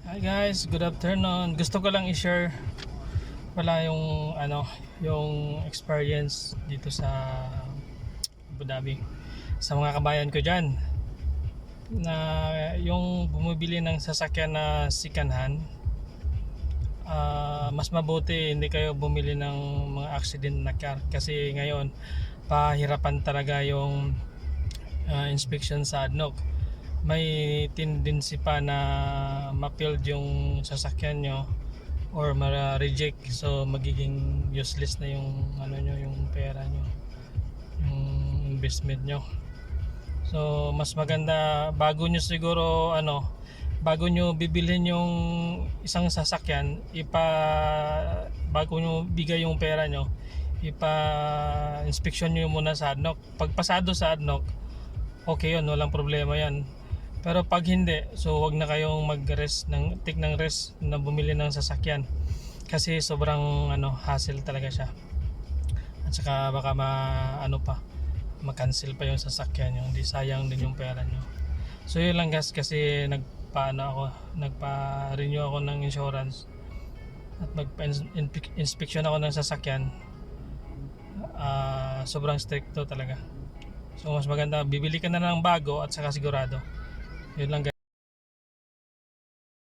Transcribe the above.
Hi guys, good afternoon. Gusto ko lang i-share wala yung yung experience dito sa Abu Dhabi sa mga kabayan ko diyan na yung bumibili ng sasakyan na second hand. Mas mabuti hindi kayo bumili ng mga accident na car kasi ngayon pahirapan talaga yung inspection sa ADNOC. May tendency pa na ma-failed yung sasakyan nyo or ma-reject, so magiging useless na yung nyo, yung pera nyo, yung investment nyo. So mas maganda bago nyo bibilhin yung isang sasakyan, bago nyo bigay yung pera nyo, inspeksyon nyo muna sa ADNOC. Pag pasado sa ADNOC, okay yun, walang problema yan. Pero pag hindi, so wag na kayong take ng risk na bumili ng sasakyan kasi sobrang hassle talaga siya. At saka baka ma-cancel pa yung sasakyan nyo, hindi, sayang din yung pera nyo. So yun lang guys, kasi nagpa-renew ako ng insurance at magpa-inspection ako ng sasakyan. Sobrang stricto talaga. So mas maganda bibili ka na ng bago at saka sigurado. Yun lang guys.